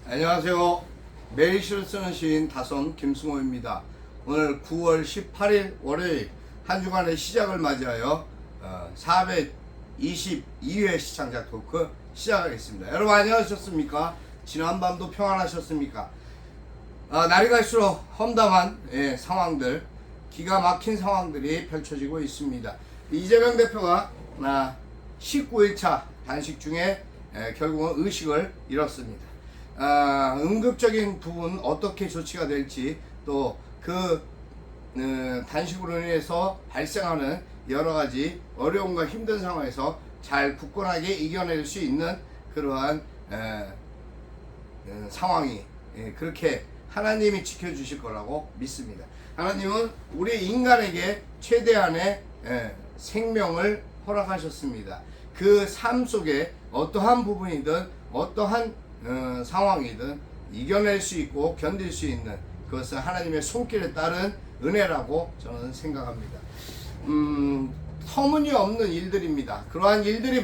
안녕하세요. 메리시를 쓰는 시인 다선 김승호입니다. 오늘 9월 18일 월요일 한 주간의 시작을 맞이하여 422회 시청자 토크 시작하겠습니다. 여러분 안녕하셨습니까? 지난밤도 평안하셨습니까? 날이 갈수록 험담한 상황들, 기가 막힌 상황들이 펼쳐지고 있습니다. 이재명 대표가 19일차 단식 중에 결국은 의식을 잃었습니다. 응급적인 부분 어떻게 조치가 될지, 또 그 단식으로 인해서 발생하는 여러가지 어려움과 힘든 상황에서 잘 굳건하게 이겨낼 수 있는 그러한 상황이 그렇게 하나님이 지켜주실 거라고 믿습니다. 하나님은 우리 인간에게 최대한의 생명을 허락하셨습니다. 그 삶 속에 어떠한 부분이든 어떠한 상황이든 이겨낼 수 있고 견딜 수 있는 그것은 하나님의 손길에 따른 은혜라고 저는 생각합니다. 터무니없는 일들입니다. 그러한 일들이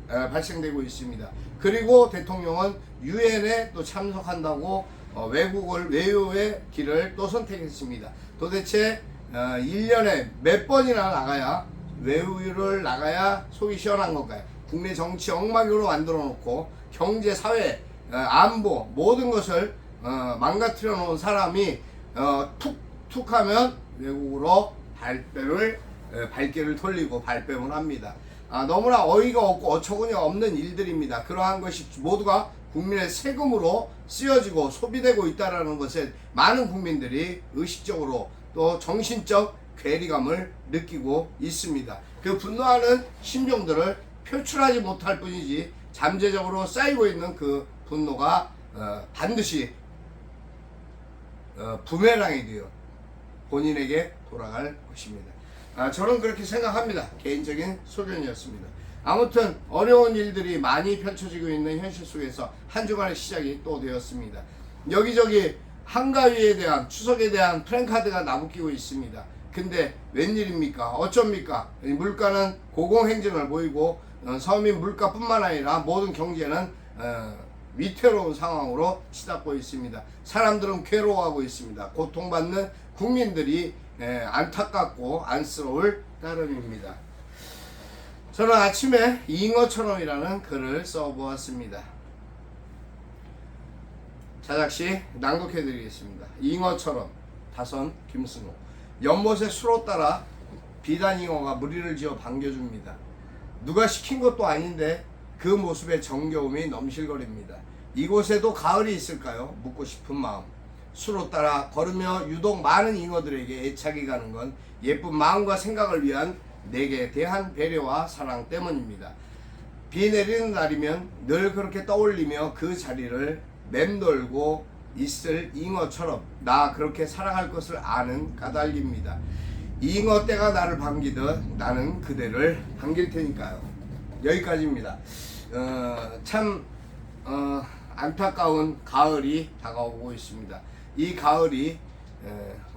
발생되고 있습니다. 그리고 대통령은 유엔에 또 참석한다고 외유의 길을 또 선택했습니다. 도대체 1년에 몇 번이나 나가야 외유를 나가야 속이 시원한 건가요? 국내 정치 엉망으로 만들어 놓고 경제, 사회, 안보 모든 것을 망가뜨려 놓은 사람이 툭 하면 외국으로 발길을 돌리고 발뺌을 합니다. 너무나 어이가 없고 어처구니 없는 일들입니다. 그러한 것이 모두가 국민의 세금으로 쓰여지고 소비되고 있다는 것에 많은 국민들이 의식적으로 또 정신적 괴리감을 느끼고 있습니다. 그 분노하는 심정들을 표출하지 못할 뿐이지 잠재적으로 쌓이고 있는 그 분노가 반드시 부메랑이 되어 본인에게 돌아갈 것입니다. 저는 그렇게 생각합니다. 개인적인 소견이었습니다. 아무튼 어려운 일들이 많이 펼쳐지고 있는 현실 속에서 한 주간의 시작이 또 되었습니다. 여기저기 한가위에 대한, 추석에 대한 플랜카드가 나부끼고 있습니다. 근데 웬일입니까? 어쩝니까? 물가는 고공행진을 보이고 서민 물가뿐만 아니라 모든 경제는 위태로운 상황으로 치닫고 있습니다. 사람들은 괴로워하고 있습니다. 고통받는 국민들이 안타깝고 안쓰러울 따름입니다. 저는 아침에 잉어처럼이라는 글을 써보았습니다. 자작시 낭독해드리겠습니다. 잉어처럼 다선 김승호. 연못의 수로 따라 비단잉어가 무리를 지어 반겨줍니다. 누가 시킨 것도 아닌데 그 모습에 정겨움이 넘실거립니다. 이곳에도 가을이 있을까요? 묻고 싶은 마음. 수로 따라 걸으며 유독 많은 잉어들에게 애착이 가는 건 예쁜 마음과 생각을 위한 내게 대한 배려와 사랑 때문입니다. 비 내리는 날이면 늘 그렇게 떠올리며 그 자리를 맴돌고 있을 잉어처럼 나 그렇게 사랑할 것을 아는 까닭입니다. 잉어 떼가 나를 반기듯 나는 그대를 반길 테니까요. 여기까지입니다. 참 안타까운 가을이 다가오고 있습니다. 이 가을이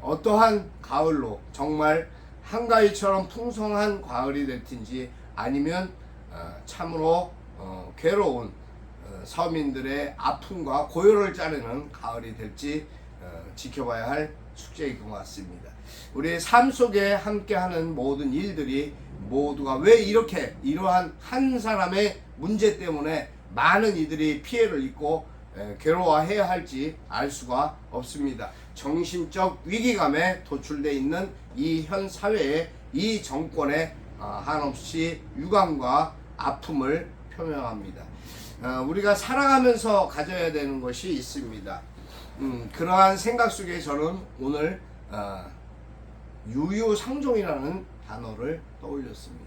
어떠한 가을로 정말 한가위처럼 풍성한 가을이 될 텐지 아니면 참으로 괴로운 서민들의 아픔과 고요를 자르는 가을이 될지 지켜봐야 할 숙제인 것 같습니다. 우리의 삶 속에 함께하는 모든 일들이 모두가 왜 이러한 한 사람의 문제 때문에 많은 이들이 피해를 입고 괴로워해야 할지 알 수가 없습니다. 정신적 위기감에 도출되어 있는 이 현 사회에 이 정권에 한없이 유감과 아픔을 표명합니다. 우리가 살아가면서 가져야 되는 것이 있습니다. 그러한 생각 속에 저는 오늘 유유상종이라는 단어를 떠올렸습니다.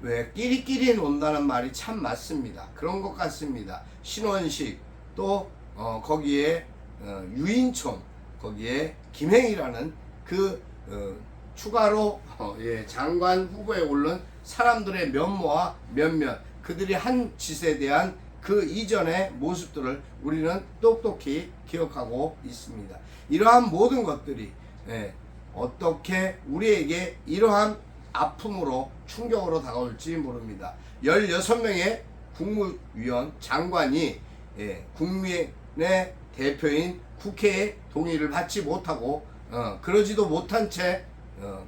왜 끼리끼리 논다는 말이 참 맞습니다. 그런 것 같습니다. 신원식 또 거기에 유인촌 거기에 김행이라는 그 추가로 장관 후보에 오른 사람들의 면모와 면면 그들이 한 짓에 대한 그 이전의 모습들을 우리는 똑똑히 기억하고 있습니다. 이러한 모든 것들이 어떻게 우리에게 이러한 아픔으로 충격으로 다가올지 모릅니다. 16명의 국무위원 장관이 국민의 대표인 국회의 동의를 받지 못하고 그러지도 못한 채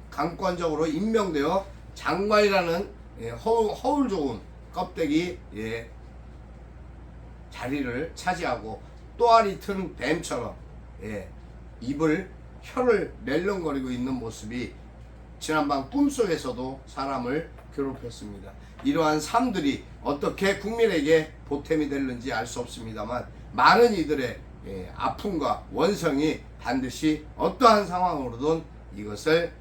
강권적으로 임명되어 장관이라는 허울 좋은 껍데기 자리를 차지하고 또아리 튼 뱀처럼 입을 혀를 낼름거리고 있는 모습이 지난번 꿈속에서도 사람을 괴롭혔습니다. 이러한 삶들이 어떻게 국민에게 보탬이 되는지 알 수 없습니다만 많은 이들의 아픔과 원성이 반드시 어떠한 상황으로든 이것을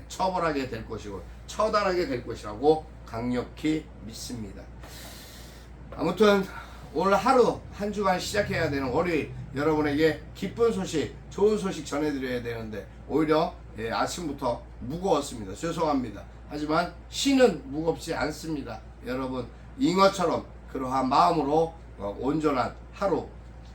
처벌하게 될 것이고 처단하게 될 것이라고 강력히 믿습니다. 아무튼 오늘 하루 한 주간 시작해야 되는 월요일 여러분에게 기쁜 소식 좋은 소식 전해드려야 되는데 오히려 아침부터 무거웠습니다. 죄송합니다. 하지만 신은 무겁지 않습니다. 여러분 잉어처럼 그러한 마음으로 온전한 하루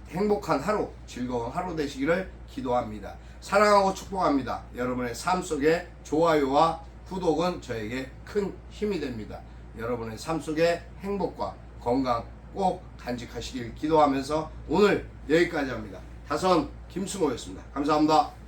행복한 하루 즐거운 하루 되시기를 기도합니다. 사랑하고 축복합니다. 여러분의 삶 속에 좋아요와 구독은 저에게 큰 힘이 됩니다. 여러분의 삶 속에 행복과 건강 꼭 간직하시길 기도하면서 오늘 여기까지 합니다. 다선 김승호였습니다. 감사합니다.